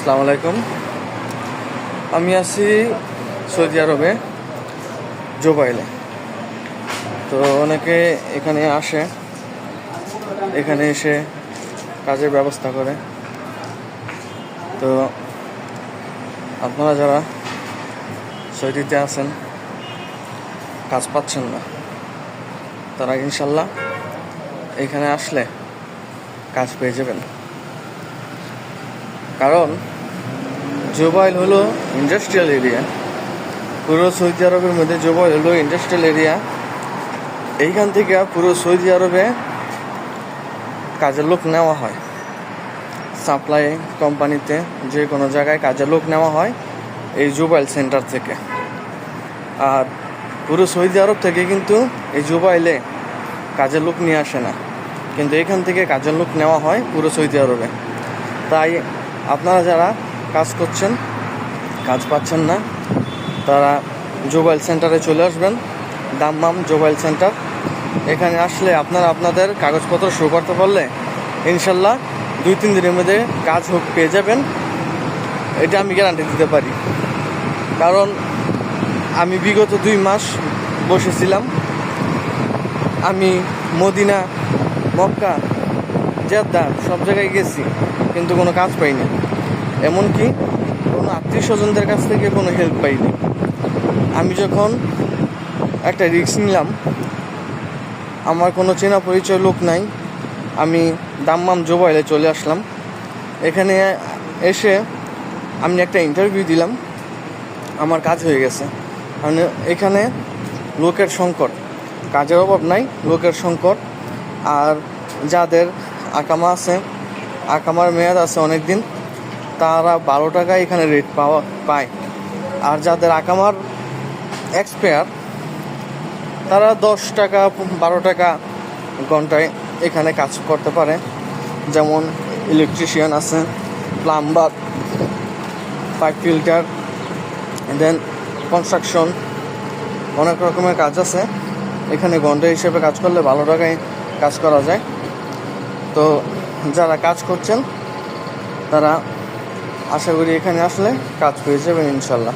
আসসালামু আলাইকুম। আমি আছি সৌদি আরবে জুবাইলে। তো অনেকে এখানে আসে, এখানে এসে কাজের ব্যবস্থা করে। তো আপনারা যারা সৌদিতে আছেন, কাজ পাচ্ছেন না, তারা ইনশাল্লাহ এখানে আসলে কাজ পেয়ে যাবেন। কারণ জুবাইল হলো ইন্ডাস্ট্রিয়াল এরিয়া। পুরো সৌদি আরবের মধ্যে জুবাইল হলো ইন্ডাস্ট্রিয়াল এরিয়া। এইখান থেকে পুরো সৌদি আরবে কাজের লোক নেওয়া হয়। সাপ্লাই কোম্পানিতে যে কোনো জায়গায় কাজের লোক নেওয়া হয় এই জুবাইল সেন্টার থেকে। আর পুরো সৌদি আরব থেকে কিন্তু এই জুবাইলে কাজের লোক নিয়ে আসে না, কিন্তু এখান থেকে কাজের লোক নেওয়া হয় পুরো সৌদি আরবে। তাই আপনারা যারা কাজ করছেন, কাজ পাচ্ছেন না, তারা জুবাইল সেন্টারে চলে আসবেন। Dammam Jubail centre. এখানে আসলে আপনারা আপনাদের কাগজপত্র শো করতে পারলে ইনশাল্লাহ 2-3 দিনের মধ্যে কাজ পেয়ে যাবেন। এটা আমি গ্যারান্টি দিতে পারি। কারণ আমি বিগত 2 মাস বসেছিলাম। আমি মদিনা, মক্কা, জেদ্দা সব জায়গায় গেছি, কিন্তু কোনো কাজ পাইনি। এমনকি কোনো আত্মীয় স্বজনদের কাছ থেকে কোনো হেল্প পাইনি। আমি যখন একটা রিস্ক নিলাম, আমার কোনো চেনা পরিচয় লোক নাই, আমি দাম্মাম জুবাইলে চলে আসলাম। এখানে এসে আমি একটা ইন্টারভিউ দিলাম, আমার কাজ হয়ে গেছে। মানে এখানে লোকের সংকট, কাজের অভাব নাই, লোকের সংকট। আর যাদের আকামা আছে, আকামার মেয়াদ আছে অনেক দিন, তারা 12 টাকায় এখানে রেট পায়। আর যাদের আকামার এক্সপায়ার, তারা 10 টাকা 12 টাকা ঘন্টায় এখানে কাজ করতে পারে। যেমন ইলেকট্রিশিয়ান আছে, প্লাম্বার, পাইপ ফিল্টার, দেন কনস্ট্রাকশন, অনেক রকমের কাজ আছে। এখানে ঘন্টা হিসেবে কাজ করলে 12 টাকায় কাজ করা যায়। তো যারা কাজ করছেন তারা আশা করি এখানে আসলে কাজ পেয়ে যাবেন ইনশাল্লাহ।